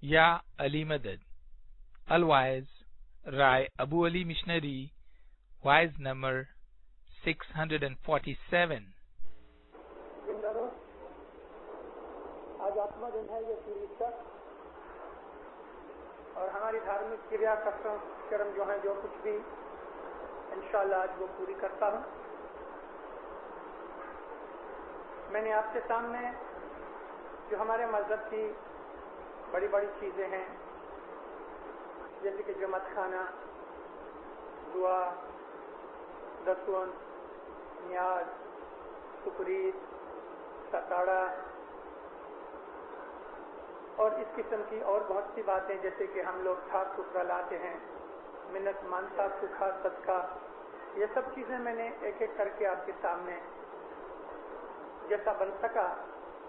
یا علی مدد الوائز رائے ابو علی missionary wise number 647 آج 8واں دن ہے یہ سیریز کا، اور ہماری دھارمک کریا کرم جو ہیں جو کچھ بھی انشاءاللہ آج وہ پوری کرتا ہوں۔ میں نے آپ کے سامنے جو ہمارے مذہب کی بڑی بڑی چیزیں ہیں جیسے کہ جماعت خانہ، دعا، دسون، نیاز، سپرید، ستاڑا اور اس قسم کی اور بہت سی باتیں، جیسے کہ ہم لوگ صاف ستھرا لاتے ہیں، منت مانتا سکھا صدقہ، یہ سب چیزیں میں نے ایک ایک کر کے آپ کے سامنے جیسا بن سکا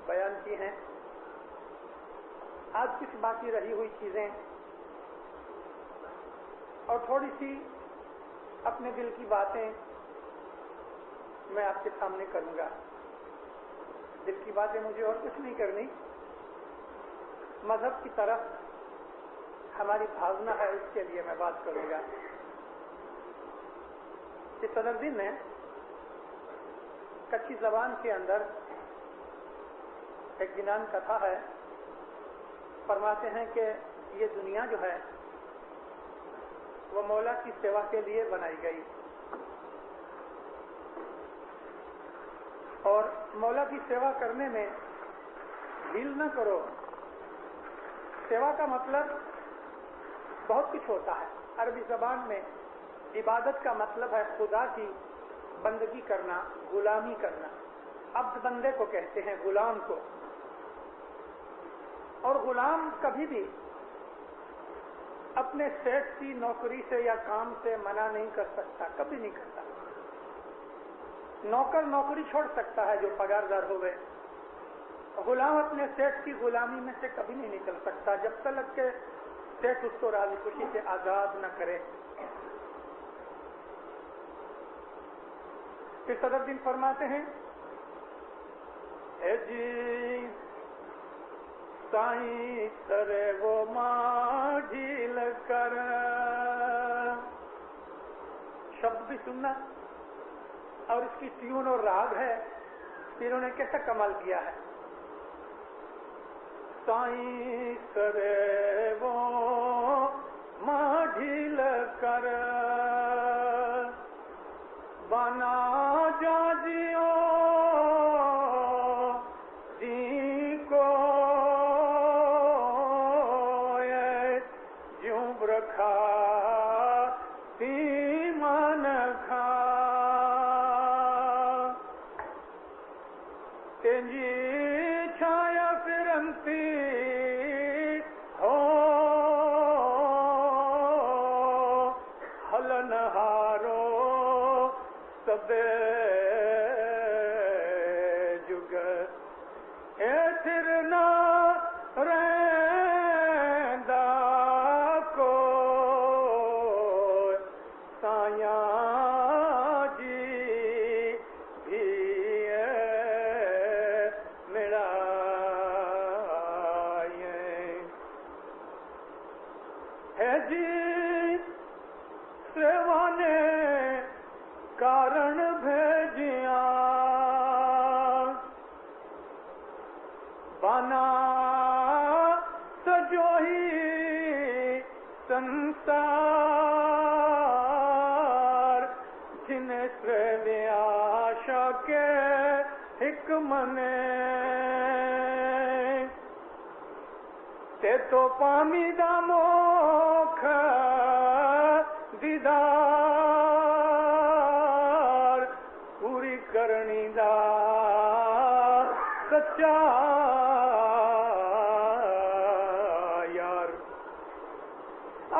بیان کی ہیں۔ آج کچھ باقی رہی ہوئی چیزیں اور تھوڑی سی اپنے دل کی باتیں میں آپ کے سامنے کروں گا۔ دل کی باتیں مجھے اور کچھ نہیں کرنی، مذہب کی طرف ہماری بھاگنا ہے، اس کے لیے میں بات کروں گا۔ اس صدر دن میں کچی زبان کے اندر ایک جنان کتھا ہے، فرماتے ہیں کہ یہ دنیا جو ہے وہ مولا کی سیوا کے لیے بنائی گئی، اور مولا کی سیوا کرنے میں ڈھیل نہ کرو۔ سیوا کا مطلب بہت کچھ ہوتا ہے۔ عربی زبان میں عبادت کا مطلب ہے خدا کی بندگی کرنا، غلامی کرنا۔ عبد بندے کو کہتے ہیں، غلام کو۔ اور غلام کبھی بھی اپنے سیٹ کی نوکری سے یا کام سے منع نہیں کر سکتا، کبھی نہیں کرتا۔ نوکر نوکری چھوڑ سکتا ہے جو پگاردار ہوئے، غلام اپنے سیٹ کی غلامی میں سے کبھی نہیں نکل سکتا جب تک کہ سیٹ اس کو راضی خوشی سے آزاد نہ کرے۔ پھر صدر دن فرماتے ہیں، اے جی سائیں سرے وہ ماں ڈھیل کر، شبد بھی سننا اور اس کی ٹیون اور راگ ہے، پھر انہوں نے کیسا کمال کیا ہے۔ سائیں سرے وہ ماں ڈھیل کر بنا جاجیو جی کو جوں برکھا تی من کھا تینجی چھایا فرنتی ہو ہلن ہارو سبے جگ اے تھر نہ رہندا کو سایاں جی بھی میرا ہے جی سیوانے کارن بھیجیاں بنا سجوہی سنسار جن سریاشا کے حکمنے تے تو پامی دا موکھ دیدار پوری کرنی دا سچا یار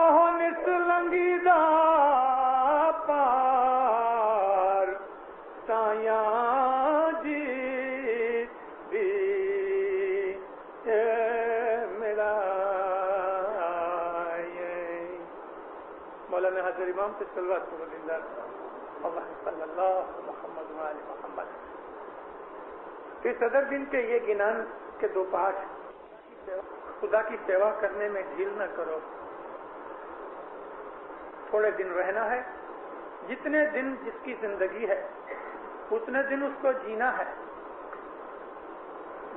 آہو نس لنگی دا پار سایاں جی بھی مولانا حضرت امام سے صلوات رسول اللہ صلی اللہ محمد وآل محمد۔ پھر صدر دن کے یہ گنان کے دو پارٹ، خدا کی سیوا کرنے میں ڈھیل نہ کرو. تھوڑے دن رہنا ہے, جتنے دن جس کی زندگی ہے اتنے دن اس کو جینا ہے.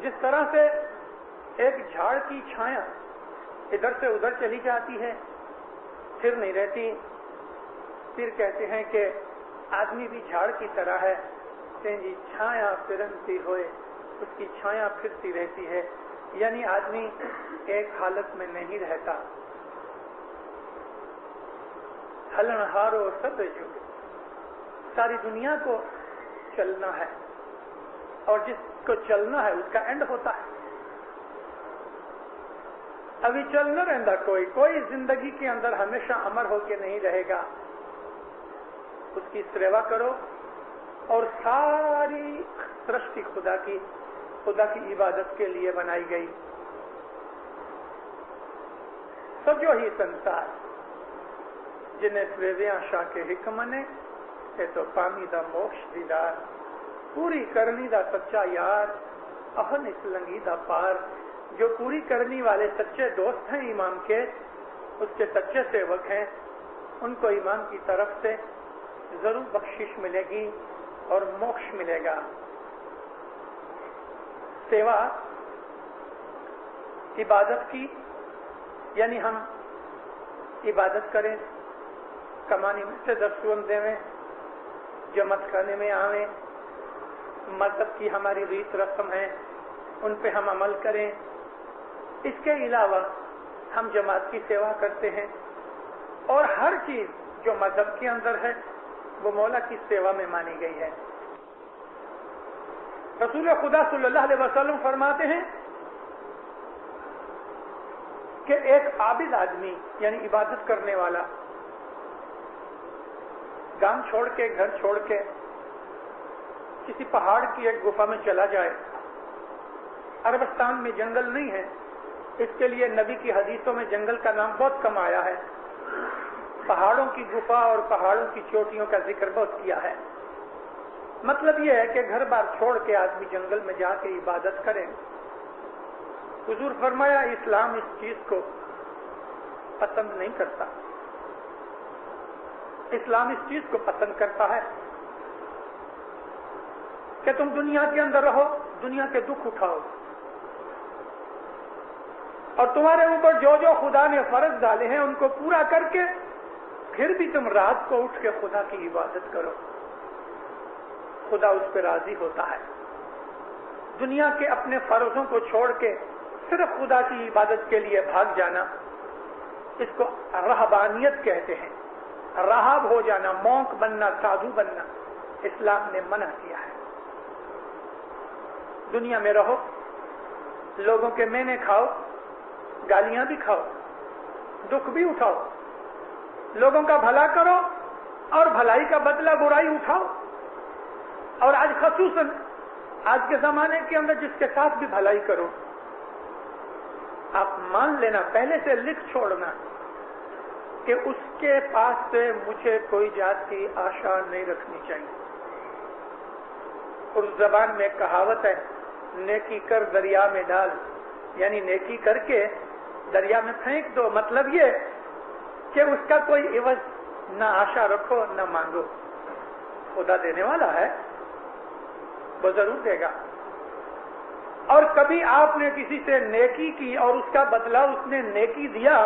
جس طرح سے ایک جھاڑ کی چھایا ادھر سے ادھر چلی جاتی ہے, پھر نہیں رہتی, پھر کہتے ہیں کہ آدمی بھی جھاڑ کی طرح ہے, جی چھایا پھرنتی ہوئے, اس کی چھایا پھرتی رہتی ہے. یعنی آدمی ایک حالت میں نہیں رہتا. ہلن ہارو سب جو ساری دنیا کو چلنا ہے, اور جس کو چلنا ہے اس کا اینڈ ہوتا ہے. ابھی چل نہ رہتا کوئی زندگی کے اندر ہمیشہ امر ہو کے نہیں رہے گا. اس کی سیوا کرو, اور ساری سرشٹی خدا کی عبادت کے لیے بنائی گئی. سجو ہی سنسار جنہیں سویویاں شاہ کے حکم نے اے تو پامی دا موکش دیدار, پوری کرنی دا سچا یار اہن اس لنگی دا پار. جو پوری کرنی والے سچے دوست ہیں ایمان کے, اس کے سچے سیوک ہیں, ان کو ایمان کی طرف سے ضرور بخشش ملے گی اور موکش ملے گا. سیوا عبادت کی, یعنی ہم عبادت کریں, کمانی میں سے 10 دے میں, جمت کرنے میں آویں, مذہب کی ہماری ریت رسم ہے ان پہ ہم عمل کریں. اس کے علاوہ ہم جماعت کی سیوا کرتے ہیں, اور ہر چیز جو مذہب کے اندر ہے وہ مولا کی سیوا میں مانی گئی ہے. رسول خدا صلی اللہ علیہ وسلم فرماتے ہیں کہ ایک عابد آدمی یعنی عبادت کرنے والا گام چھوڑ کے, گھر چھوڑ کے کسی پہاڑ کی ایک گفا میں چلا جائے. عربستان میں جنگل نہیں ہے, اس کے لیے نبی کی حدیثوں میں جنگل کا نام بہت کم آیا ہے. پہاڑوں کی گفا اور پہاڑوں کی چوٹیوں کا ذکر بہت کیا ہے. مطلب یہ ہے کہ گھر بار چھوڑ کے آدمی جنگل میں جا کے عبادت کرے. حضور فرمایا اسلام اس چیز کو پسند نہیں کرتا. اسلام اس چیز کو پسند کرتا ہے کہ تم دنیا کے اندر رہو, دنیا کے دکھ اٹھاؤ, اور تمہارے اوپر جو جو خدا نے فرض ڈالے ہیں ان کو پورا کر کے پھر بھی تم رات کو اٹھ کے خدا کی عبادت کرو. خدا اس پہ راضی ہوتا ہے. دنیا کے اپنے فرضوں کو چھوڑ کے صرف خدا کی عبادت کے لیے بھاگ جانا, اس کو رہبانیت کہتے ہیں. راہب ہو جانا, مونک بننا, سادھو بننا, اسلام نے منع کیا ہے. دنیا میں رہو, لوگوں کے مینے کھاؤ, گالیاں بھی کھاؤ, دکھ بھی اٹھاؤ, لوگوں کا بھلا کرو اور بھلائی کا بدلہ برائی اٹھاؤ. اور آج خصوصاً آج کے زمانے کے اندر جس کے ساتھ بھی بھلائی کرو, آپ مان لینا, پہلے سے لکھ چھوڑنا کہ اس کے پاس سے مجھے کوئی جات کی آشا نہیں رکھنی چاہیے. اور زبان میں کہاوت ہے, نیکی کر دریا میں ڈال, یعنی نیکی کر کے دریا میں پھینک دو. مطلب یہ کہ اس کا کوئی عوض نہ آشا رکھو نہ مانگو. خدا دینے والا ہے, وہ ضرور دے گا. اور کبھی آپ نے کسی سے نیکی کی اور اس کا بدلہ اس نے نیکی دیا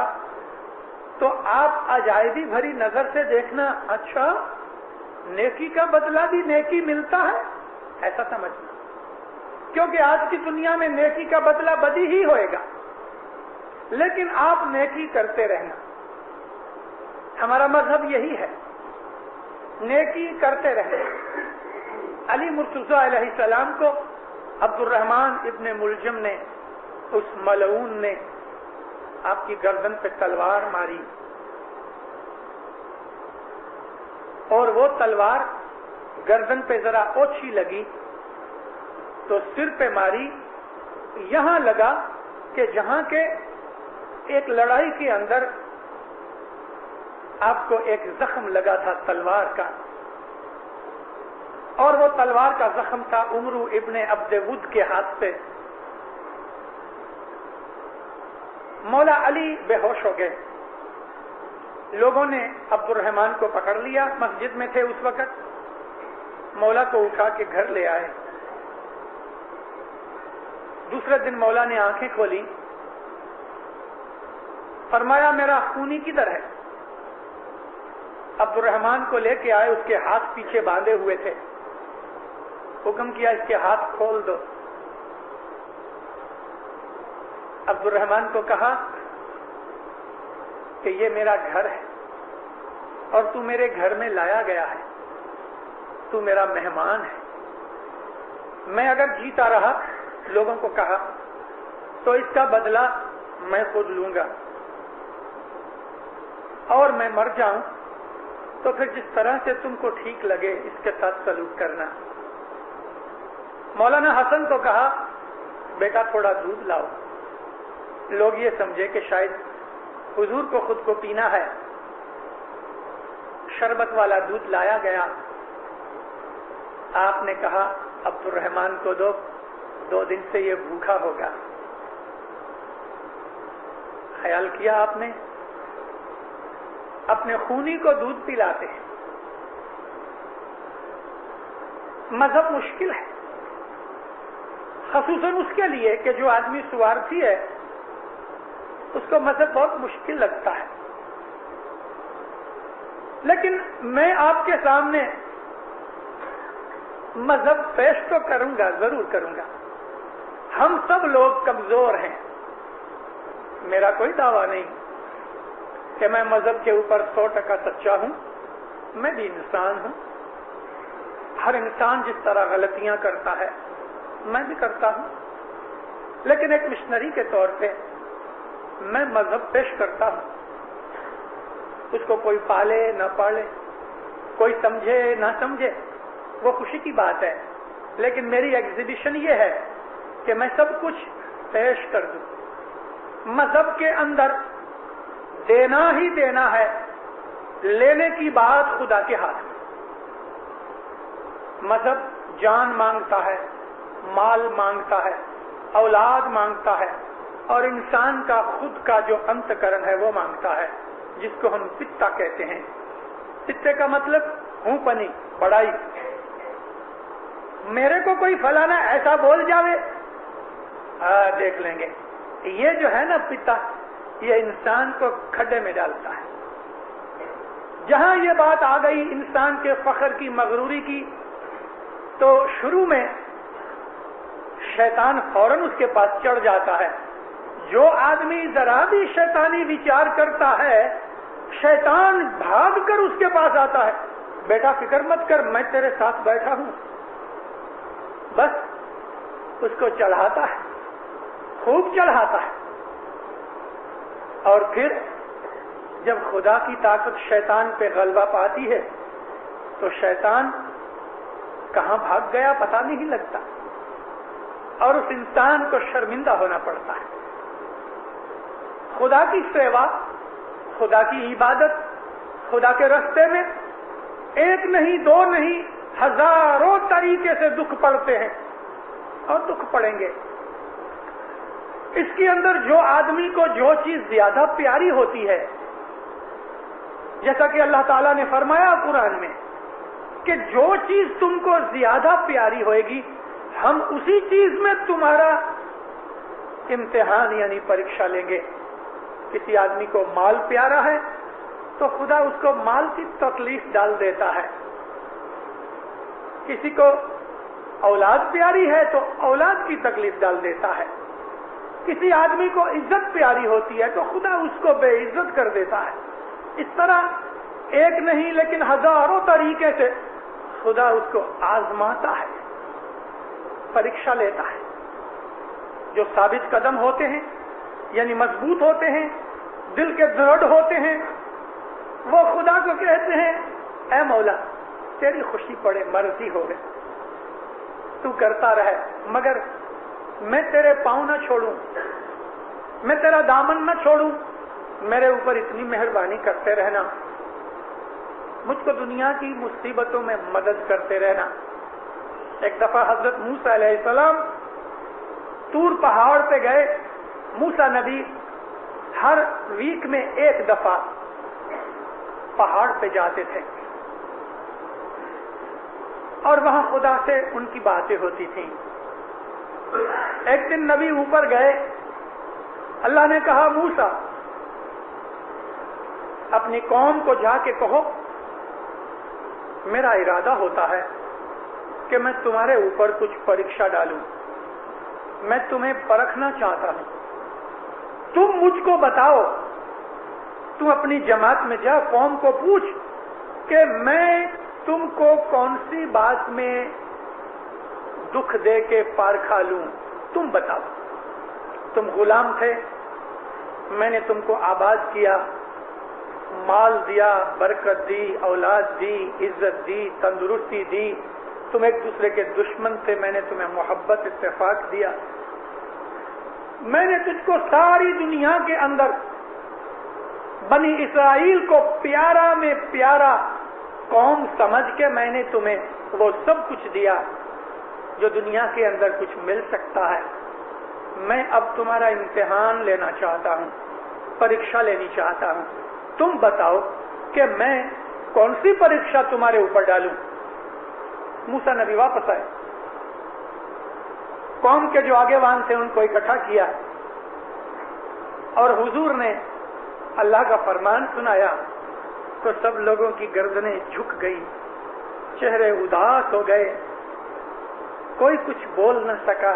تو آپ عجائبی بھری نظر سے دیکھنا, اچھا نیکی کا بدلہ بھی نیکی ملتا ہے, ایسا سمجھنا. کیونکہ آج کی دنیا میں نیکی کا بدلہ بدی ہی ہوئے گا, لیکن آپ نیکی کرتے رہنا. ہمارا مذہب یہی ہے, نیکی کرتے رہنا. علی مرتضیٰ علیہ السلام کو عبد الرحمن ابن ملجم نے, اس ملعون نے آپ کی گردن پہ تلوار ماری, اور وہ تلوار گردن پہ ذرا اوچھی لگی تو سر پہ ماری. یہاں لگا کہ جہاں کے ایک لڑائی کے اندر آپ کو ایک زخم لگا تھا تلوار کا, اور وہ تلوار کا زخم تھا عمرو ابن عبد ود کے ہاتھ سے. مولا علی بے ہوش ہو گئے. لوگوں نے عبد الرحمن کو پکڑ لیا, مسجد میں تھے اس وقت, مولا کو اٹھا کے گھر لے آئے. دوسرے دن مولا نے آنکھیں کھولی, فرمایا میرا خونی کدھر ہے؟ عبد الرحمن کو لے کے آئے, اس کے ہاتھ پیچھے باندھے ہوئے تھے. حکم کیا اس کے ہاتھ کھول دو. عبد الرحمن کو کہا کہ یہ میرا گھر ہے اور تو میرے گھر میں لایا گیا ہے, تو میرا مہمان ہے. میں اگر جیتا رہا, لوگوں کو کہا, تو اس کا بدلہ میں خود لوں گا, اور میں مر جاؤں تو پھر جس طرح سے تم کو ٹھیک لگے اس کے ساتھ سلوک کرنا. مولانا حسن کو کہا بیٹا تھوڑا دودھ لاؤ. لوگ یہ سمجھے کہ شاید حضور کو خود کو پینا ہے. شربت والا دودھ لایا گیا. آپ نے کہا عبد الرحمن کو دو, 2 دن سے یہ بھوکا ہوگا. خیال کیا آپ نے؟ اپنے خونی کو دودھ پلاتے ہیں. مذہب مشکل ہے, خصوصاً اس کے لیے کہ جو آدمی سوارتھی ہے اس کو مذہب بہت مشکل لگتا ہے. لیکن میں آپ کے سامنے مذہب پیش تو کروں گا, ضرور کروں گا. ہم سب لوگ کمزور ہیں. میرا کوئی دعویٰ نہیں کہ میں مذہب کے اوپر 100% سچا ہوں. میں بھی انسان ہوں. ہر انسان جس طرح غلطیاں کرتا ہے میں بھی کرتا ہوں. لیکن ایک مشنری کے طور پہ میں مذہب پیش کرتا ہوں. اس کو کوئی پالے نہ پالے, کوئی سمجھے نہ سمجھے, وہ خوشی کی بات ہے. لیکن میری ایگزیبیشن یہ ہے کہ میں سب کچھ پیش کر دوں. مذہب کے اندر دینا ہی دینا ہے, لینے کی بات خدا کے ہاتھ میں. مذہب جان مانگتا ہے, مال مانگتا ہے, اولاد مانگتا ہے, اور انسان کا خود کا جو انتکرن ہے وہ مانگتا ہے, جس کو ہم پتا کہتے ہیں. پتے کا مطلب ہوں پنی, بڑائی. میرے کو کوئی فلانا ایسا بول جاوے, دیکھ لیں گے. یہ جو ہے نا پتا, یہ انسان کو کھڈے میں ڈالتا ہے. جہاں یہ بات آ گئی انسان کے فخر کی, مغروری کی, تو شروع میں شیطان فوراً اس کے پاس چڑھ جاتا ہے. جو آدمی ذرا بھی شیطانی وچار کرتا ہے, شیطان بھاگ کر اس کے پاس آتا ہے. بیٹا فکر مت کر, میں تیرے ساتھ بیٹھا ہوں. بس اس کو چڑھاتا ہے, خوب چڑھاتا ہے. اور پھر جب خدا کی طاقت شیطان پہ غلبہ پاتی ہے تو شیطان کہاں بھاگ گیا پتہ نہیں لگتا, اور اس انسان کو شرمندہ ہونا پڑتا ہے. خدا کی سیوا, خدا کی عبادت, خدا کے راستے میں ایک نہیں, 2 نہیں, ہزاروں طریقے سے دکھ پڑتے ہیں اور دکھ پڑیں گے. اس کے اندر جو آدمی کو جو چیز زیادہ پیاری ہوتی ہے, جیسا کہ اللہ تعالیٰ نے فرمایا قرآن میں کہ جو چیز تم کو زیادہ پیاری ہوئے گی, ہم اسی چیز میں تمہارا امتحان یعنی پریکشا لیں گے. کسی آدمی کو مال پیارا ہے تو خدا اس کو مال کی تکلیف ڈال دیتا ہے. کسی کو اولاد پیاری ہے تو اولاد کی تکلیف ڈال دیتا ہے. کسی آدمی کو عزت پیاری ہوتی ہے تو خدا اس کو بے عزت کر دیتا ہے. اس طرح ایک نہیں لیکن ہزاروں طریقے سے خدا اس کو آزماتا ہے, پریکشا لیتا ہے. جو ثابت قدم ہوتے ہیں یعنی مضبوط ہوتے ہیں, دل کے دృڑھ ہوتے ہیں, وہ خدا کو کہتے ہیں اے مولا تیری خوشی پڑے, مرضی ہو گئے, تو کرتا رہے, مگر میں تیرے پاؤں نہ چھوڑوں, میں تیرا دامن نہ چھوڑوں, میرے اوپر اتنی مہربانی کرتے رہنا, مجھ کو دنیا کی مصیبتوں میں مدد کرتے رہنا. ایک دفعہ حضرت موسیٰ علیہ السلام طور پہاڑ پہ گئے. موسیٰ نبی ہر ویک میں ایک دفعہ پہاڑ پہ جاتے تھے اور وہاں خدا سے ان کی باتیں ہوتی تھیں. ایک دن نبی اوپر گئے. اللہ نے کہا موسیٰ اپنی قوم کو جا کے کہو میرا ارادہ ہوتا ہے کہ میں تمہارے اوپر کچھ پریکشا ڈالوں. میں تمہیں پرکھنا چاہتا ہوں. تم مجھ کو بتاؤ. تم اپنی جماعت میں جا, قوم کو پوچھ کہ میں تم کو کون سی بات میں دکھ دے کے پار کھا لوں. تم بتاؤ. تم غلام تھے, میں نے تم کو آباد کیا, مال دیا, برکت دی, اولاد دی, عزت دی, تندرستی دی. تم ایک دوسرے کے دشمن تھے, میں نے تمہیں محبت اتفاق دیا. میں نے تجھ کو ساری دنیا کے اندر بنی اسرائیل کو پیارا میں پیارا قوم سمجھ کے میں نے تمہیں وہ سب کچھ دیا جو دنیا کے اندر کچھ مل سکتا ہے. میں اب تمہارا امتحان لینا چاہتا ہوں, پریکشا لینی چاہتا ہوں. تم بتاؤ کہ میں کون سی پریکشا تمہارے اوپر ڈالوں. موسیٰ نبی واپس آئے. قوم کے جو آگے وان تھے ان کو اکٹھا کیا اور حضور نے اللہ کا فرمان سنایا تو سب لوگوں کی گردنیں جھک گئی, چہرے اداس ہو گئے, کوئی کچھ بول نہ سکا.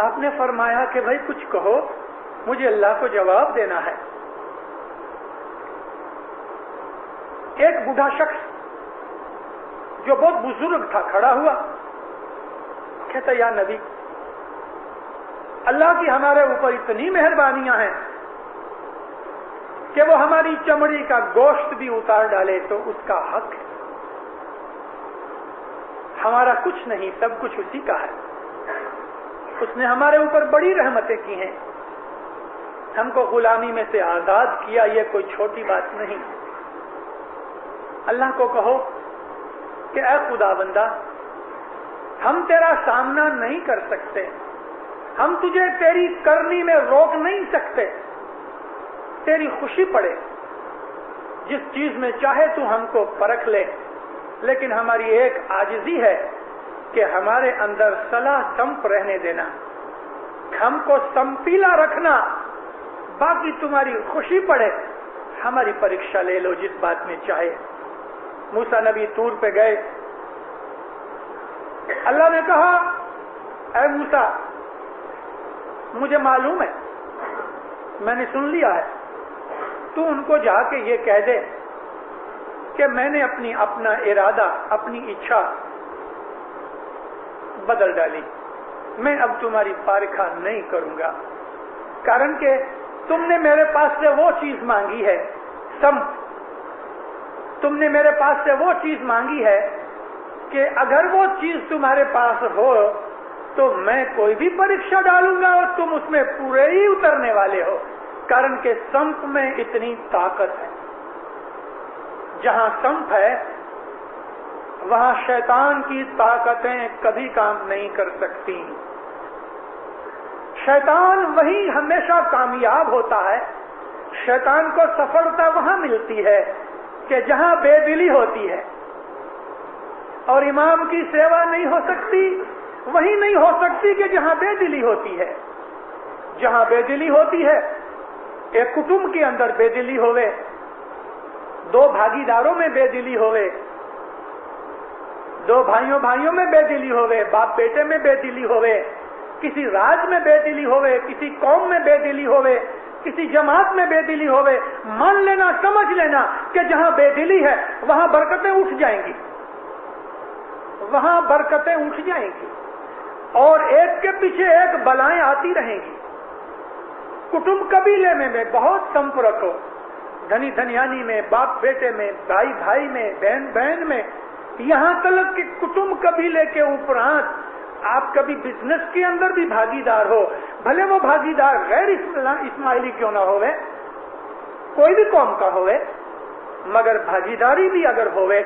آپ نے فرمایا کہ بھائی کچھ کہو, مجھے اللہ کو جواب دینا ہے. ایک بوڑھا شخص جو بہت بزرگ تھا کھڑا ہوا, کہتا یا نبی اللہ کی ہمارے اوپر اتنی مہربانیاں ہیں کہ وہ ہماری چمڑی کا گوشت بھی اتار ڈالے تو اس کا حق ہے. ہمارا کچھ نہیں, سب کچھ اسی کا ہے. اس نے ہمارے اوپر بڑی رحمتیں کی ہیں, ہم کو غلامی میں سے آزاد کیا, یہ کوئی چھوٹی بات نہیں. اللہ کو کہو کہ اے خدا بندہ ہم تیرا سامنا نہیں کر سکتے, ہم تجھے تیری کرنی میں روک نہیں سکتے. تیری خوشی پڑے, جس چیز میں چاہے تو ہم کو پرکھ لے, لیکن ہماری ایک عاجزی ہے کہ ہمارے اندر صلاح سمپ رہنے دینا, ہم کو سمپیلا رکھنا. باقی تمہاری خوشی پڑے, ہماری پریکشا لے لو جس بات میں چاہے. موسیٰ نبی طور پہ گئے. اللہ نے کہا اے موسیٰ مجھے معلوم ہے, میں نے سن لیا ہے, تو ان کو جا کے یہ کہہ دے کہ میں نے اپنا ارادہ, اپنی اچھا بدل ڈالی. میں اب تمہاری پارکھا نہیں کروں گا, کارن کہ تم نے میرے پاس سے وہ چیز مانگی ہے, تم نے میرے پاس سے وہ چیز مانگی ہے کہ اگر وہ چیز تمہارے پاس ہو تو میں کوئی بھی پریکشا ڈالوں گا اور تم اس میں پورے ہی اترنے والے ہو, کارن کہ سمپ میں اتنی طاقت ہے. جہاں سمپ ہے وہاں شیطان کی طاقتیں کبھی کام نہیں کر سکتی. شیطان وہی ہمیشہ کامیاب ہوتا ہے. شیطان کو سفلتا وہاں ملتی ہے کہ جہاں بے دلی ہوتی ہے, اور امام کی سیوا نہیں ہو سکتی, وہی نہیں ہو سکتی کہ جہاں بے دلی ہوتی ہے. جہاں بے دلی ہوتی ہے, ایک کٹمب کے اندر بے دلی ہوئے, دو بھاگیداروں میں بے دلی ہوئے, دو بھائیوں میں بے دلی ہوئے, باپ بیٹے میں بے دلی ہوئے, کسی راج میں بے دلی ہوئے, کسی قوم میں بے دلی ہوئے, کسی جماعت میں بے دلی ہوئے, مان لینا, سمجھ لینا کہ جہاں بے دلی ہے وہاں برکتیں اٹھ جائیں گی, وہاں برکتیں اٹھ جائیں گی, اور ایک کے پیچھے ایک بلائیں آتی رہیں گی. کٹمب قبیلے میں بہت سمپ رکھو, دھنی دھنیانی میں, باپ بیٹے میں, بھائی بھائی میں, بہن بہن میں, یہاں تک کہ کٹمب قبیلے کے اوپرانت آپ کبھی بزنس کے اندر بھی بھاگیدار ہو, بھلے وہ بھاگیدار غیر اسماعیلی کیوں نہ ہوئے, کوئی بھی قوم کا ہوئے, مگر بھاگیداری بھی اگر ہوئے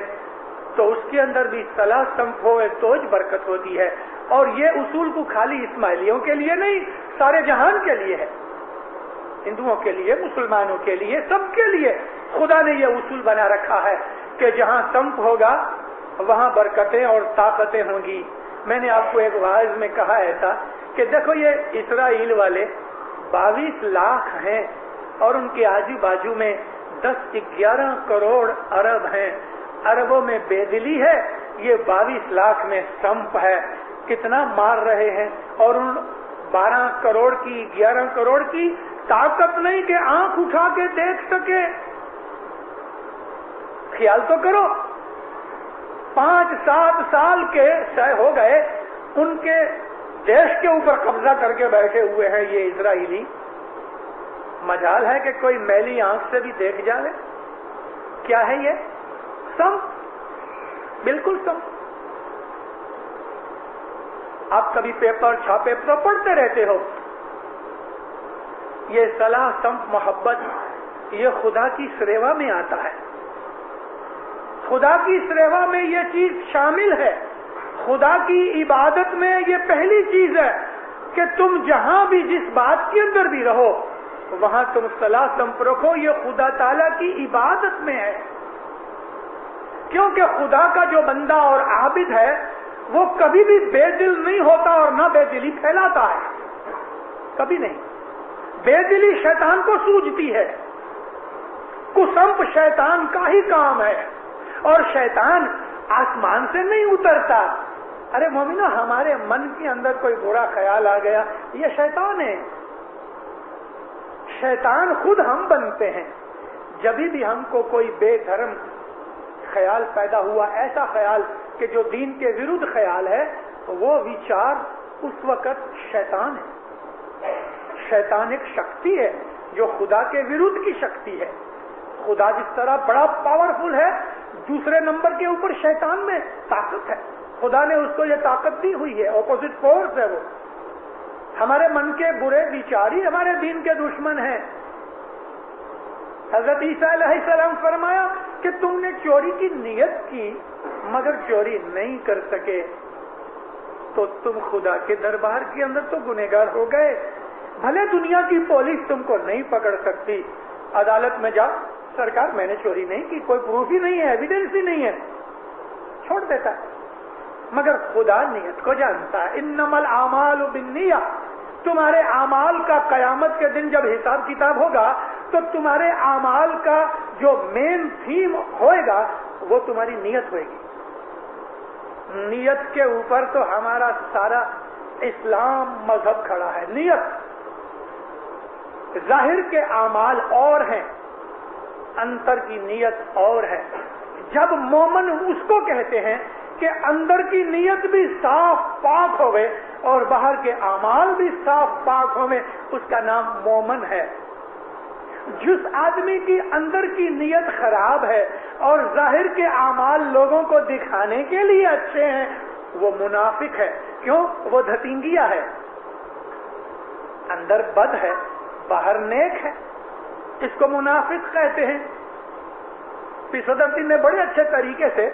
تو اس کے اندر بھی صلاح سمپ ہوئے تو برکت ہوتی ہے. اور یہ اصول کو خالی اسماعیلیوں کے لیے نہیں, سارے جہان کے لیے ہے. ہندوؤں کے لیے، مسلمانوں کے لیے، سب کے لیے خدا نے یہ اصول بنا رکھا ہے کہ جہاں سمت ہوگا وہاں برکتیں اور طاقتیں ہوں گی۔ میں نے آپ کو ایک واعظ میں کہا ایسا کہ دیکھو یہ اسرائیل والے 22 لاکھ ہیں اور ان کے آجو باجو میں 10-11 کروڑ عرب ہیں، عربوں میں بے دلی ہے، یہ 22 لاکھ میں سمپ ہے، کتنا مار رہے ہیں، اور ان 12 کروڑ کی 11 کروڑ کی طاقت نہیں کہ آنکھ اٹھا کے دیکھ سکے۔ خیال تو کرو، 5-7 سال کے ہو گئے ان کے دیش کے اوپر قبضہ کر کے بیٹھے ہوئے ہیں یہ اسرائیلی، مجال ہے کہ کوئی میلی آنکھ سے بھی دیکھ جائے۔ کیا ہے یہ؟ سم، بالکل سم۔ آپ کبھی پیپر چھاپے تو پڑھتے رہتے ہو، یہ صلاح، سمت، محبت یہ خدا کی سریوا میں آتا ہے، خدا کی سریوا میں یہ چیز شامل ہے، خدا کی عبادت میں یہ پہلی چیز ہے کہ تم جہاں بھی جس بات کے اندر بھی رہو وہاں تم صلاح سمت رکھو، یہ خدا تعالیٰ کی عبادت میں ہے۔ کیونکہ خدا کا جو بندہ اور عابد ہے وہ کبھی بھی بے دل نہیں ہوتا اور نہ بے دلی پھیلاتا ہے، کبھی نہیں۔ بے دلی شیطان کو سوجتی ہے، کسمپ شیطان کا ہی کام ہے، اور شیطان آسمان سے نہیں اترتا۔ ارے مومنو، ہمارے من کے اندر کوئی برا خیال آ گیا، یہ شیطان ہے۔ شیطان خود ہم بنتے ہیں۔ جب بھی ہم کو کوئی بے دھرم خیال پیدا ہوا، ایسا خیال کہ جو دین کے ورودھ خیال ہے، وہ وچار اس وقت شیطان ہے۔ شیطان ایک شکتی ہے جو خدا کے ورودھ کی شکتی ہے۔ خدا جس طرح بڑا پاورفل ہے، دوسرے نمبر کے اوپر شیطان میں طاقت ہے، خدا نے اس کو یہ طاقت دی ہوئی ہے، اپوزٹ فورس ہے وہ۔ ہمارے من کے برے وچار ہی ہمارے دین کے دشمن ہیں۔ حضرت عیسیٰ علیہ السلام فرمایا کہ تم نے چوری کی نیت کی مگر چوری نہیں کر سکے، تو تم خدا کے دربار کے اندر تو گنہگار ہو گئے۔ بھلے دنیا کی پولیس تم کو نہیں پکڑ سکتی، عدالت میں جاؤ، سرکار میں نے چوری نہیں کی، کوئی پروف ہی نہیں ہے، ایویڈنس ہی نہیں ہے، چھوڑ دیتا ہے۔ مگر خدا نیت کو جانتا ہے۔ انما الاعمال بالنیہ، تمہارے اعمال کا قیامت کے دن جب حساب کتاب ہوگا تو تمہارے اعمال کا جو مین تھیم ہوئے گا وہ تمہاری نیت ہوئے گی۔ نیت کے اوپر تو ہمارا سارا اسلام مذہب کھڑا ہے۔ نیت، ظاہر کے اعمال اور ہیں، اندر کی نیت اور ہے۔ جب مومن اس کو کہتے ہیں کہ اندر کی نیت بھی صاف پاک ہوئے اور باہر کے اعمال بھی صاف پاک ہوئے، اس کا نام مومن ہے۔ جس آدمی کی اندر کی نیت خراب ہے اور ظاہر کے اعمال لوگوں کو دکھانے کے لیے اچھے ہیں، وہ منافق ہے۔ کیوں؟ وہ دھتینگیا ہے، اندر بد ہے باہر نیک ہے، اس کو منافق کہتے ہیں۔ صدر سنگھ نے بڑے اچھے طریقے سے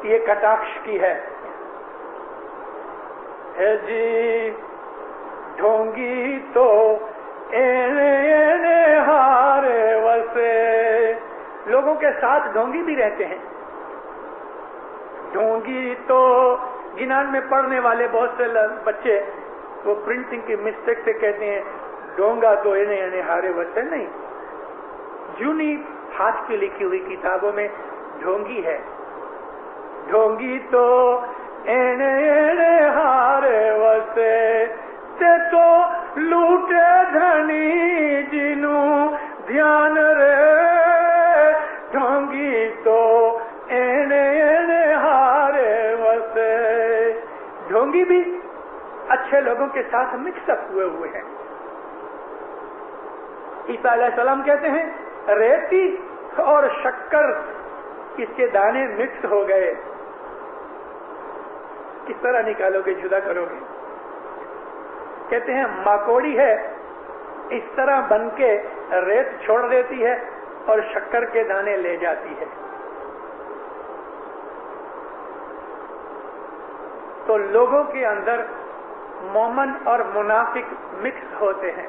یہ کٹاکش کی ہے۔ جی ڈھونگی تو اینے ہار وسے، لوگوں کے ساتھ ڈھونگی بھی رہتے ہیں۔ ڈھونگی تو جنان میں پڑھنے والے بہت سے بچے وہ پرنٹنگ کی مسٹیک سے کہتے ہیں ڈونگا تو اینے ہارے وسے، نہیں، جونی ہاتھ کی لکھی ہوئی کتابوں میں ڈھونگی ہے۔ ڈھونگی تو اینے ہارے وسے تے تو لوٹے دھنی جنوں دھیان رے، ڈھونگی تو اینے ہارے وسے۔ ڈھونگی بھی اچھے لوگوں کے ساتھ مکس اپ ہوئے ہیں۔ عیسیٰ علیہ السلام کہتے ہیں ریتی اور شکر اس کے دانے مکس ہو گئے، کس طرح نکالو گے، جدا کرو گے؟ کہتے ہیں ماکوڑی ہے اس طرح بن کے ریت چھوڑ دیتی ہے اور شکر کے دانے لے جاتی ہے۔ تو لوگوں کے اندر مومن اور منافق مکس ہوتے ہیں۔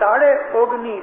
19.5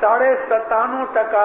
97.5%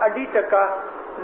2%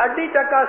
2%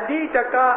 2%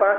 5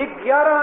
11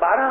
12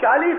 40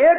1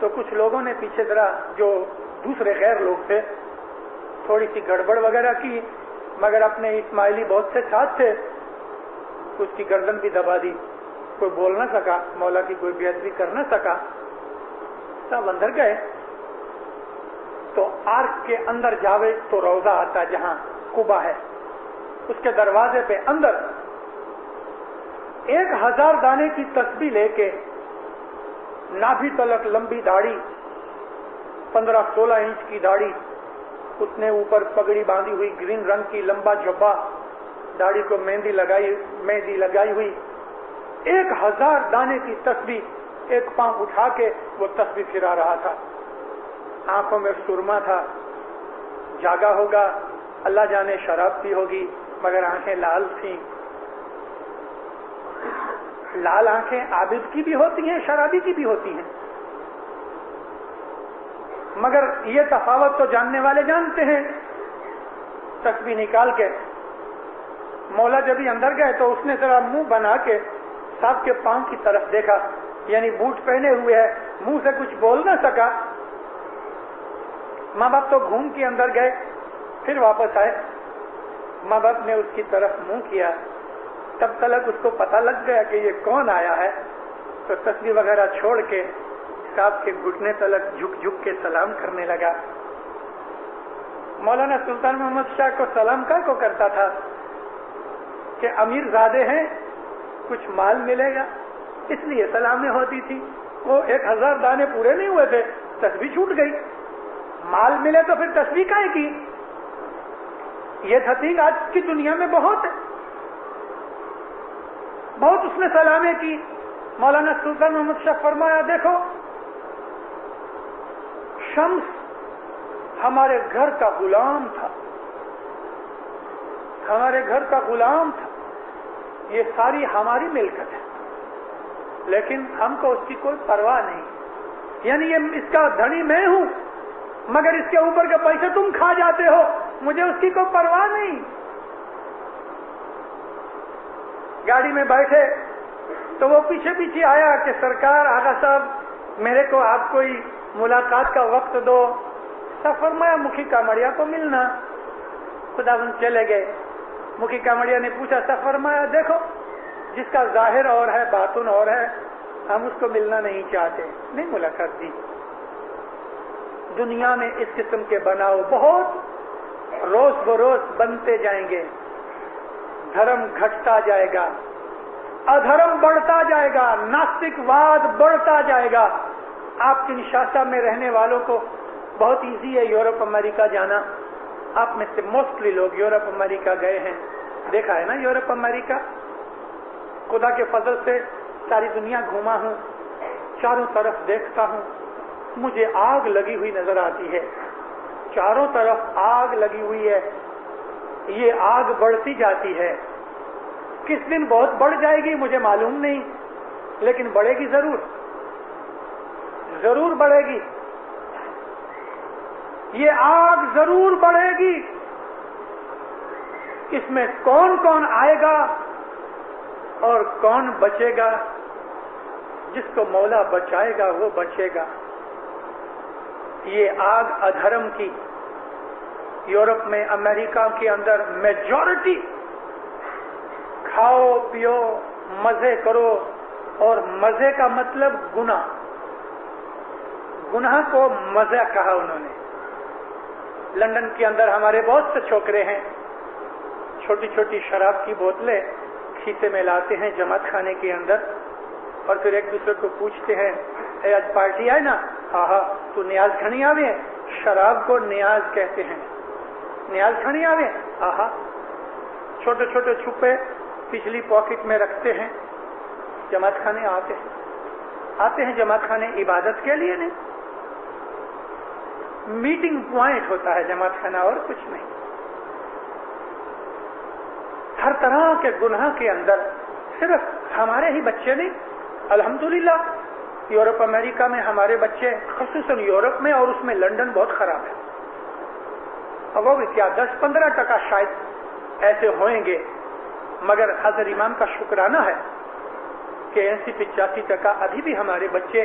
تو کچھ لوگوں نے پیچھے ذرا جو دوسرے غیر لوگ تھے تھوڑی سی گڑبڑ وغیرہ کی، مگر اپنے اسماعیلی بہت سے ساتھ تھے، اس کی گردن بھی دبا دی، کوئی بول نہ سکا، مولا کی کوئی بے ادبی کر نہ سکا، سب اندر گئے۔ تو آرک کے اندر جاوے تو روضہ آتا ہے جہاں قبا ہے، اس کے دروازے پہ اندر 1000 دانے کی تسبیح لے کے، نابھی تلک لمبی داڑھی، 15-16 انچ کی داڑھی، اس نے اوپر پگڑی باندھی ہوئی گرین رنگ کی، لمبا جبا، داڑھی کو مہندی لگائی ہوئی، 1000 دانے کی تسبیح، ایک پاؤں اٹھا کے وہ تسبیح پھرا رہا تھا، آنکھوں میں سرما تھا، جاگا ہوگا، اللہ جانے شراب پی ہوگی، مگر آنکھیں لال تھیں۔ لال آنکھیں عابد کی بھی ہوتی ہیں، شرابی کی بھی ہوتی ہیں، مگر یہ تفاوت تو جاننے والے جانتے ہیں۔ تسبیح نکال کے مولا جب ہی اندر گئے تو اس نے ذرا منہ بنا کے صاحب کے پاؤں کی طرف دیکھا، یعنی بوٹ پہنے ہوئے ہے، منہ سے کچھ بول نہ سکا۔ ماں باپ تو گھوم کے اندر گئے، پھر واپس آئے، ماں باپ نے اس کی طرف منہ کیا، تب تلک اس کو پتہ لگ گیا کہ یہ کون آیا ہے، تو تسبیح وغیرہ چھوڑ کے صاحب کے گھٹنے تلک جھک جھک کے سلام کرنے لگا۔ مولانا سلطان محمد شاہ کو سلام کو کرتا تھا کہ امیر زادے ہیں، کچھ مال ملے گا، اس لیے سلامیں ہوتی تھی۔ وہ 1000 دانے پورے نہیں ہوئے تھے، تسبیح چھوٹ گئی، مال ملے تو پھر تسبیح کائیں کی؟ یہ تھتیک آج کی دنیا میں بہت ہے، بہت اس نے سلامیں کی۔ مولانا سلطان محمد شاہ فرمایا، دیکھو شمس ہمارے گھر کا غلام تھا، ہمارے گھر کا غلام تھا، یہ ساری ہماری ملکت ہے، لیکن ہم کو اس کی کوئی پرواہ نہیں، یعنی یہ اس کا دھنی میں ہوں، مگر اس کے اوپر کے پیسے تم کھا جاتے ہو، مجھے اس کی کوئی پرواہ نہیں۔ گاڑی میں بیٹھے تو وہ پیچھے پیچھے آیا کہ سرکار، آغا صاحب میرے کو آپ کوئی ملاقات کا وقت دو۔ سب فرمایا مکھی کامڑیا کو ملنا، خدا بند چلے گئے۔ مکھی کامڑیا نے پوچھا، سب فرمایا دیکھو جس کا ظاہر اور ہے باطن اور ہے، ہم اس کو ملنا نہیں چاہتے، نہیں ملاقات دی۔ دنیا میں اس قسم کے بناؤ بہت روز بروز بنتے جائیں گے، دھرم گھٹتا جائے گا، ادھرم بڑھتا جائے گا، ناستک واد بڑھتا جائے گا۔ آپ کنشاسا میں رہنے والوں کو بہت ایزی ہے یورپ امریکہ جانا، آپ میں سے موسٹلی لوگ یورپ امریکہ گئے ہیں، دیکھا ہے نا یورپ امریکہ۔ خدا کے فضل سے ساری دنیا گھوما ہوں، چاروں طرف دیکھتا ہوں، مجھے آگ لگی ہوئی نظر آتی ہے، چاروں طرف آگ لگی ہوئی ہے، یہ آگ بڑھتی جاتی ہے، کس دن بہت بڑھ جائے گی مجھے معلوم نہیں، لیکن بڑھے گی ضرور، ضرور بڑھے گی، یہ آگ ضرور بڑھے گی۔ اس میں کون کون آئے گا اور کون بچے گا؟ جس کو مولا بچائے گا وہ بچے گا۔ یہ آگ ادھرم کی یورپ میں، امریکہ کے اندر میجورٹی کھاؤ پیو مزے کرو، اور مزے کا مطلب گناہ، گناہ کو مزہ کہا انہوں نے۔ لندن کے اندر ہمارے بہت سے چھوکرے ہیں، چھوٹی چھوٹی شراب کی بوتلیں کھیسے میں لاتے ہیں جماعت خانے کے اندر، اور پھر ایک دوسرے کو پوچھتے ہیں، اے آج پارٹی آئے نا، ہاں تو نیاز کھنی آوے، شراب کو نیاز کہتے ہیں، نیاز کھنی آوے، ہاں چھوٹے چھوٹے چھپے پچھلی پاکٹ میں رکھتے ہیں، جماعت خانے آتے ہیں جماعت خانے عبادت کے لیے نہیں، میٹنگ پوائنٹ ہوتا ہے جماعت خانہ اور کچھ نہیں۔ ہر طرح کے گناہ کے اندر صرف ہمارے ہی بچے نہیں، الحمدللہ یورپ امریکہ میں ہمارے بچے، خصوصاً یورپ میں اور اس میں لندن بہت خراب ہے، اب وہ بھی کیا 10-15% شاید ایسے ہوئیں گے، مگر حضرت امام کا شکرانہ ہے کہ 80-85% ابھی بھی ہمارے بچے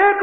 1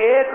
1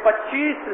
25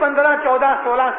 15, 14, 16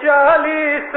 40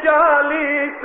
40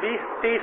20-30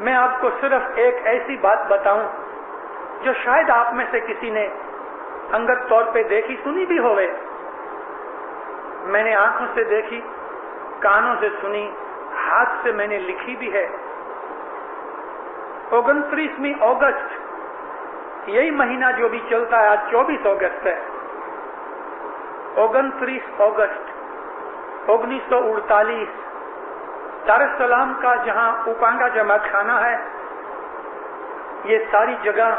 میں آپ کو صرف ایک ایسی بات بتاؤں جو شاید آپ میں سے کسی نے انگت طور پہ دیکھی سنی بھی ہوئے. میں نے آنکھوں سے دیکھی، کانوں سے سنی، ہاتھ سے میں نے لکھی بھی ہے. 29 اگست، یہی مہینہ جو بھی چلتا ہے، آج 24 اگست ہے. 29 اگست 1948 دار السلام کا جہاں اوپانگا جماعت خانہ ہے، یہ ساری جگہ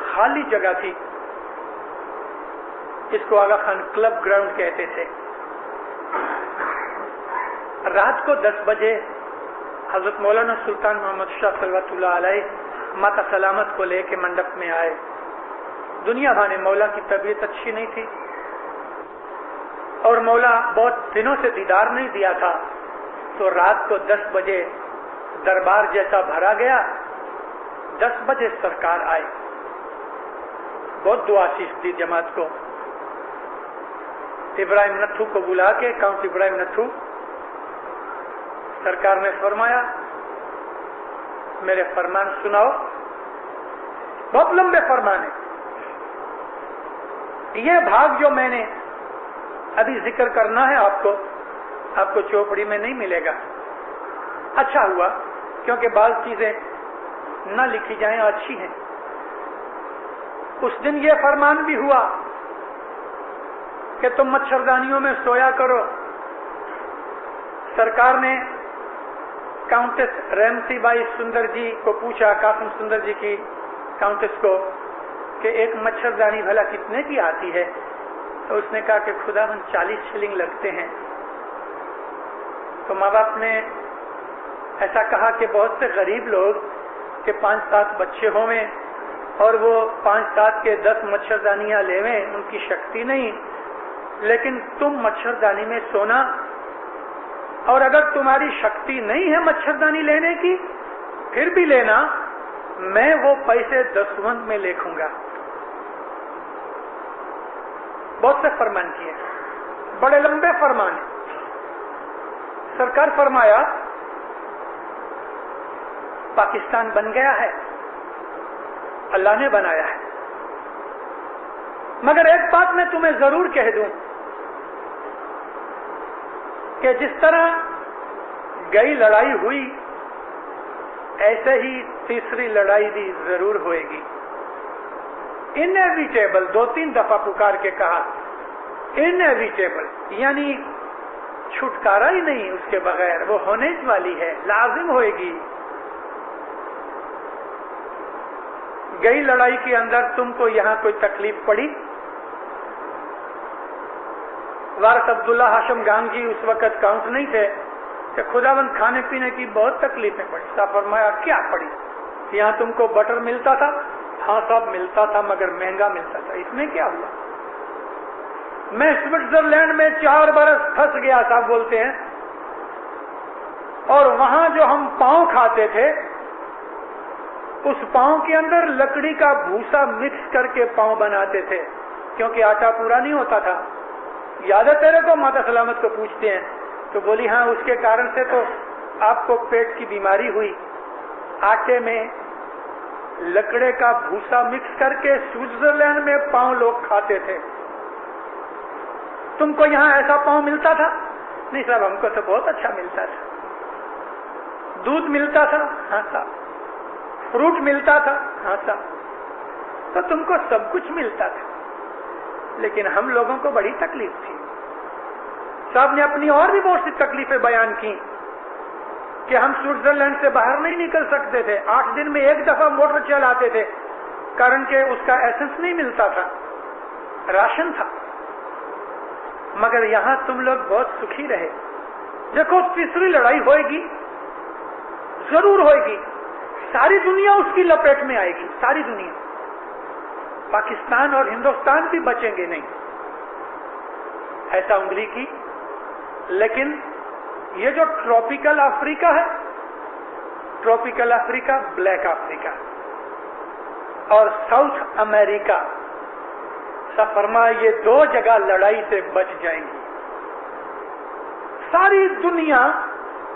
خالی جگہ تھی. اس کو آغا خان کلب گراؤنڈ کہتے تھے. رات کو 10 بجے حضرت مولانا سلطان محمد شاہ صلوات اللہ علیہ ماتا سلامت کو لے کے منڈپ میں آئے. دنیا بھانے مولا کی طبیعت اچھی نہیں تھی اور مولا بہت دنوں سے دیدار نہیں دیا تھا، تو رات کو 10 بجے دربار جیسا بھرا گیا. 10 بجے سرکار آئے. بہت دعا آشیش دی جماعت کو. ابراہیم نتھو کو بلا کے، کاؤنٹ ابراہیم نتھو، سرکار نے فرمایا میرے فرمان سناؤ. بہت لمبے فرمان ہیں. یہ بھاگ جو میں نے ابھی ذکر کرنا ہے آپ کو چوپڑی میں نہیں ملے گا. اچھا ہوا کیونکہ بعض چیزیں نہ لکھی جائیں اچھی ہیں. اس دن یہ فرمان بھی ہوا کہ تم مچھردانیوں میں سویا کرو. سرکار نے کاؤنٹس ریمسی بائی سندر جی کو پوچھا، قاسم سندر جی کی کاؤنٹس کو، کہ ایک مچھردانی بھلا کتنے کی آتی ہے؟ تو اس نے کہا کہ خدا من 40 شلنگ لگتے ہیں. تو ماں باپ نے ایسا کہا کہ بہت سے غریب لوگ کہ 5-7 بچے ہوئے اور وہ 5-7 کے 10 مچھردانیاں لیویں، ان کی شکتی نہیں. لیکن تم مچھردانی میں سونا، اور اگر تمہاری شکتی نہیں ہے مچھردانی لینے کی پھر بھی لینا، میں وہ پیسے دسوند میں لکھوں گا. بہت سے فرمان کیے، بڑے لمبے فرمان ہیں. سرکار فرمایا پاکستان بن گیا ہے، اللہ نے بنایا ہے، مگر ایک بات میں تمہیں ضرور کہہ دوں کہ جس طرح گئی لڑائی ہوئی ایسے ہی تیسری لڑائی بھی ضرور ہوئے گی. انیویٹیبل 2-3 دفعہ پکار کے کہا. انیویٹیبل یعنی چھٹکارا ہی نہیں اس کے بغیر، وہ ہونے والی ہے، لازم ہوئے گی. گئی لڑائی کے اندر تم کو یہاں کوئی تکلیف پڑی؟ وارث عبداللہ ہاشم گانگی اس وقت کاؤنٹ نہیں تھے کہ خداوند کھانے پینے کی بہت تکلیفیں پڑی. صاحب فرمایا کیا پڑی؟ یہاں تم کو بٹر ملتا تھا؟ ہاں صاحب ملتا تھا، مگر مہنگا ملتا تھا. اس میں کیا ہوا؟ میں سوئٹزرلینڈ میں 4 برس پھنس گیا صاحب بولتے ہیں، اور وہاں جو ہم پاؤں کھاتے تھے اس پاؤں کے اندر لکڑی کا بھوسا مکس کر کے پاؤں بناتے تھے کیونکہ آٹا پورا نہیں ہوتا تھا. یاد ہے تیرے کو؟ ماتا سلامت کو پوچھتے ہیں تو بولی ہاں، اس کے کارن سے تو آپ کو پیٹ کی بیماری ہوئی. آٹے میں لکڑے کا بھوسا مکس کر کے سوئٹزرلینڈ میں پاؤں لوگ کھاتے تھے. تم کو یہاں ایسا پاؤں ملتا تھا؟ نہیں صاحب، ہم کو تو بہت اچھا ملتا تھا. دودھ ملتا تھا؟ ہاں صاحب. فروٹ ملتا تھا؟ ہاں صاحب. تو تم کو سب کچھ ملتا تھا، لیکن ہم لوگوں کو بڑی تکلیف تھی. صاحب نے اپنی اور بھی بہت سی تکلیفیں بیان کی کہ ہم سوئٹزرلینڈ سے باہر نہیں نکل سکتے تھے. 8 دن میں 1 دفعہ موٹر چلاتے تھے، کارن کہ اس کا ایسنس نہیں ملتا تھا، راشن تھا. مگر یہاں تم لوگ بہت سکھی رہے. دیکھو تیسری لڑائی ہوئے گی، ضرور ہوئے گی. ساری دنیا اس کی لپیٹ میں آئے گی، ساری دنیا. پاکستان اور ہندوستان بھی بچیں گے نہیں. ایسا انگلی کی. لیکن یہ جو ٹراپیکل افریقہ ہے، ٹراپیکل افریقہ، بلیک افریقہ اور ساؤتھ امریکہ، فرمایا یہ 2 جگہ لڑائی سے بچ جائیں گی. ساری دنیا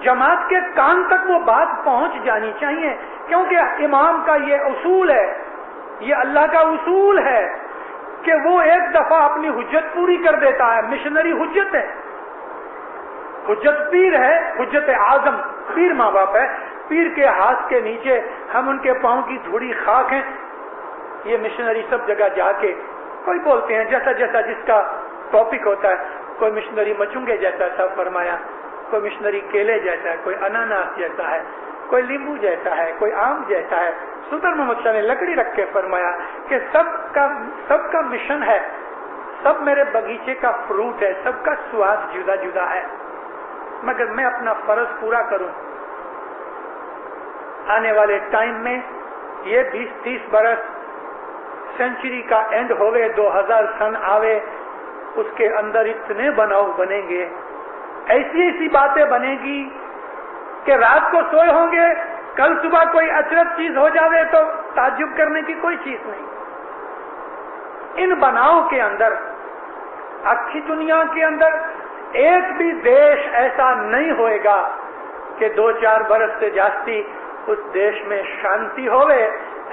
جماعت کے کان تک وہ بات پہنچ جانی چاہیے، کیونکہ امام کا یہ اصول ہے، یہ اللہ کا اصول ہے کہ وہ ایک دفعہ اپنی حجت پوری کر دیتا ہے۔ مشنری حجت ہے، حجت پیر ہے، حجت اعظم پیر ماں باپ ہے، پیر کے ہاتھ کے نیچے ہم ان کے پاؤں کی دھوڑی خاک ہیں۔ یہ مشنری سب جگہ جا کے کوئی بولتے ہیں جیسا جیسا جس کا ٹاپک ہوتا ہے، کوئی مشنری مچونگے جیسا سب فرمایا، کوئی مشنری کیلے جیسا ہے، کوئی اناناس جیسا ہے، کوئی لیمبو جیسا ہے، کوئی آم جیسا ہے۔ صدر محمد شاہ نے لکڑی رکھ کے فرمایا کہ سب کا مشن ہے، سب میرے باغیچے کا فروٹ ہے، سب کا سواد جدا جدا ہے، مگر میں اپنا فرض پورا کروں۔ آنے والے ٹائم میں یہ 20-30 برس سینچری کا اینڈ ہوئے، 2000 سن آوے، اس کے اندر اتنے بناؤ بنیں گے، ایسی ایسی باتیں بنے گی کہ رات کو سوئے ہوں گے، کل صبح کوئی اچرت چیز ہو جاوے تو تعجب کرنے کی کوئی چیز نہیں۔ ان بناؤ کے اندر، اچھی دنیا کے اندر ایک بھی دیش ایسا نہیں ہوئے گا کہ 2-4 برس سے جاستی اس دیش میں شانتی ہوئے،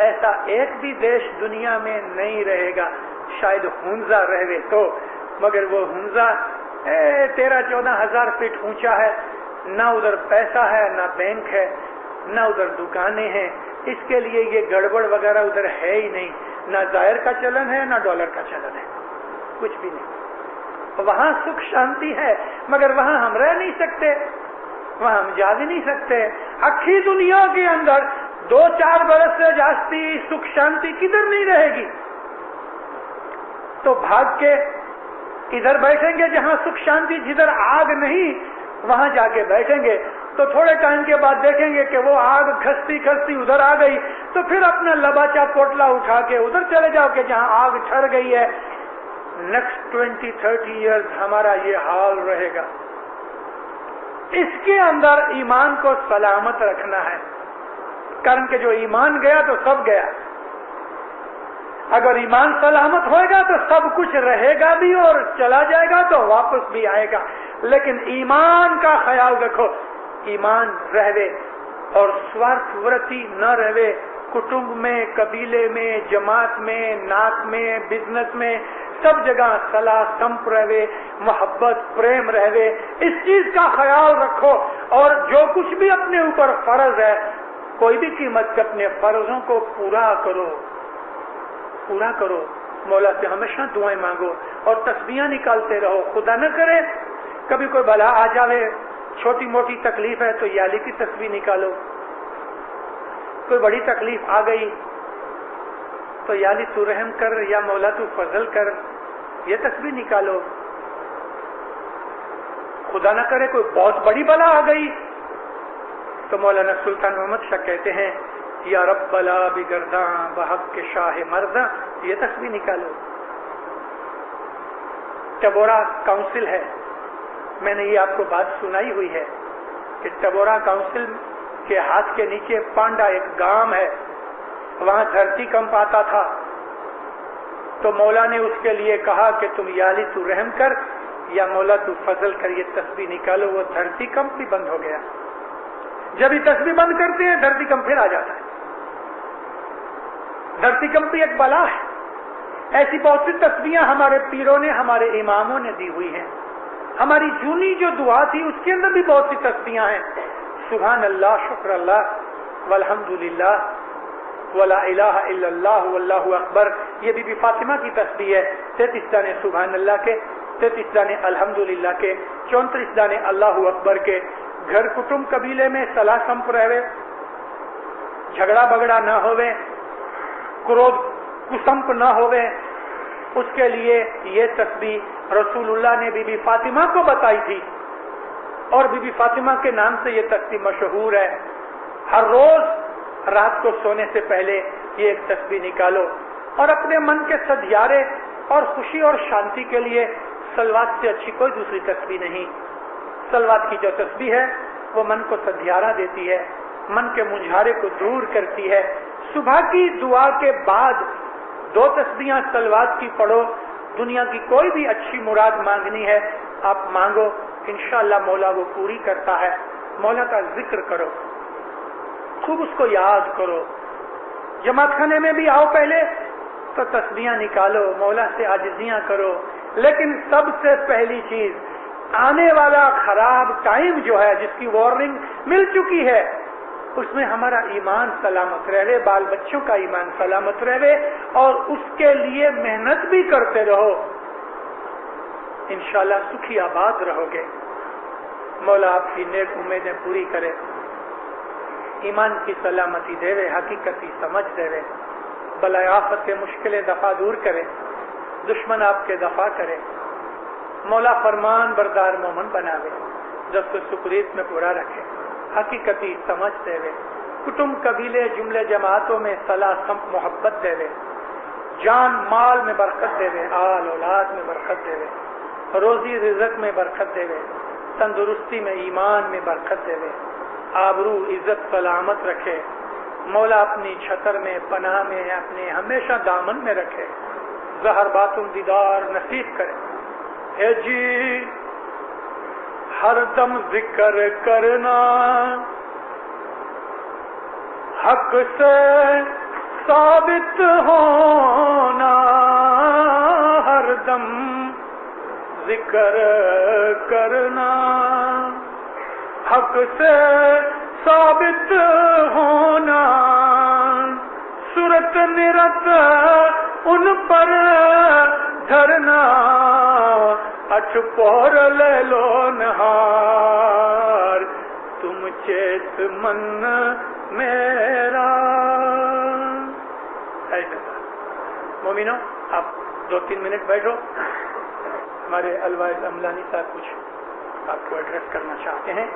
ایسا ایک بھی دیش دنیا میں نہیں رہے گا۔ شاید ہنزا رہے تو، مگر وہ ہنزا 13-14 ہزار فٹ اونچا ہے، نہ ادھر پیسہ ہے، نہ بینک ہے، نہ ادھر دکانیں ہیں، اس کے لیے یہ گڑبڑ وغیرہ ادھر ہے ہی نہیں، نہ ظاہر کا چلن ہے، نہ ڈالر کا چلن ہے، کچھ بھی نہیں۔ وہاں سکھ شانتی ہے، مگر وہاں ہم رہ نہیں سکتے، وہاں ہم جا بھی نہیں سکتے۔ اکھی دنیا کے اندر 2-4 برس سے جاستی سکھ شانتی کدھر نہیں رہے گی؟ تو بھاگ کے ادھر بیٹھیں گے جہاں سکھ شانتی، جدھر آگ نہیں وہاں جا کے بیٹھیں گے، تو تھوڑے ٹائم کے بعد دیکھیں گے کہ وہ آگ کھستی کھستی ادھر آ گئی، تو پھر اپنا لباچا پوٹلا اٹھا کے ادھر چلے جاؤ کہ جہاں آگ ٹھر گئی ہے۔ نیکسٹ 20-30 ایئرز ہمارا یہ حال رہے گا۔ اس کے اندر ایمان کو سلامت رکھنا ہے، کارن کہ جو ایمان گیا تو سب گیا۔ اگر ایمان سلامت ہوئے گا تو سب کچھ رہے گا بھی اور چلا جائے گا تو واپس بھی آئے گا، لیکن ایمان کا خیال رکھو، ایمان رہے اور سوارتھ ورتی نہ رہے، کٹمب میں، قبیلے میں، جماعت میں، نعت میں، بزنس میں، سب جگہ صلاح سمپ رہے، محبت پریم رہے، اس چیز کا خیال رکھو، اور جو کچھ بھی اپنے اوپر فرض ہے کوئی بھی قیمت پہ اپنے فرضوں کو پورا کرو، پورا کرو۔ مولا سے ہمیشہ دعائیں مانگو اور تسبیحاں نکالتے رہو۔ خدا نہ کرے کبھی کوئی بلا آ جاوے، چھوٹی موٹی تکلیف ہے تو یا علی کی تسبیح نکالو، کوئی بڑی تکلیف آ گئی تو یا علی تو رحم کر، یا مولا تو فضل کر، یہ تسبیح نکالو۔ خدا نہ کرے کوئی بہت بڑی بلا آ گئی تو مولانا سلطان محمد شاہ کہتے ہیں یا رب بلا بگرداں بحق کے شاہ مرداں، یہ تسبیح نکالو۔ ٹبورا کاؤنسل ہے، میں نے یہ آپ کو بات سنائی ہوئی ہے کہ ٹبورا کاؤنسل کے ہاتھ کے نیچے پانڈا ایک گام ہے، وہاں دھرتی کمپ آتا تھا، تو مولا نے اس کے لیے کہا کہ تم یا علی تو رحم کر، یا مولا تو فضل کر، یہ تسبیح نکالو۔ وہ دھرتی کمپ بھی بند ہو گیا۔ جب یہ تسبیح بند کرتے ہیں دھرتی کمپ پھر آ جاتا ہے۔ دھرتی کمپ بھی ایک بلا ہے۔ ایسی بہت سی تسبیحاں ہمارے پیروں نے، ہمارے اماموں نے دی ہوئی ہیں۔ ہماری جونی جو دعا تھی اس کے اندر بھی بہت سی تسبیحاں ہیں، سبحان اللہ، شکر اللہ، والحمدللہ، ولا الہ الا اللہ، واللہ اکبر۔ یہ بی بی فاطمہ کی تسبیح ہے، 33 دانے سبحان اللہ کے، 33 دانے الحمدللہ کے، 34 دانے اللہ اکبر کے۔ گھر کٹم قبیلے میں صلاح سمپ رہے، جھگڑا بگڑا نہ ہوئے، کرودھ کسمپ نہ ہوئے، اس کے لیے یہ تسبیح رسول اللہ نے بی بی فاطمہ کو بتائی تھی، اور بی بی فاطمہ کے نام سے یہ تسبیح مشہور ہے۔ ہر روز رات کو سونے سے پہلے یہ ایک تسبیح نکالو، اور اپنے من کے سدھیارے اور خوشی اور شانتی کے لیے صلوات سے اچھی کوئی دوسری تسبیح نہیں۔ صلوات کی جو تسبیح ہے وہ من کو سدھیارا دیتی ہے، من کے منجھارے کو دور کرتی ہے۔ صبح کی دعا کے بعد 2 تسبیحاں صلوات کی پڑھو، دنیا کی کوئی بھی اچھی مراد مانگنی ہے آپ مانگو، انشاءاللہ مولا وہ پوری کرتا ہے۔ مولا کا ذکر کرو، خوب اس کو یاد کرو. جماعت خانے میں بھی آؤ پہلے تو تسبیحاں نکالو، مولا سے عاجزیاں کرو. لیکن سب سے پہلی چیز، آنے والا خراب ٹائم جو ہے جس کی وارننگ مل چکی ہے، اس میں ہمارا ایمان سلامت رہے، بال بچوں کا ایمان سلامت رہے، اور اس کے لیے محنت بھی کرتے رہو. انشاءاللہ سکھی آباد رہو گے. مولا آپ کی نیک امیدیں پوری کرے، ایمان کی سلامتی دے وے، حقیقتی سمجھ دے وے، بلائے آفت مشکلیں دفع دور کرے، دشمن آپ کے دفع کرے. مولا فرمان بردار مومن بناوے، جب تو سکریت میں پورا رکھے، حقیقتی سمجھ دے وے، کٹم قبیلے جملے جماعتوں میں صلاح سمت محبت دے وے، جان مال میں برکت دے وے، آل اولاد میں برکت دے وے، روزی رزق میں برکت دے وے، تندرستی میں ایمان میں برکت دے وے، آبرو عزت سلامت رکھے. مولا اپنی چھتر میں پناہ میں اپنے ہمیشہ دامن میں رکھے، زہر باطن دیدار نصیب کرے. اے جی ہر دم ذکر کرنا، حق سے ثابت ہونا، ہر دم ذکر کرنا، حق سے ثابت ہونا، صورت نرت ان پر دھرنا، اٹھ پور لے لو نہار، تم چیت من میرا. مومنو آپ 2-3 منٹ بیٹھو. ہمارے الوائز املانی صاحب کچھ آپ کو ایڈریس کرنا چاہتے ہیں.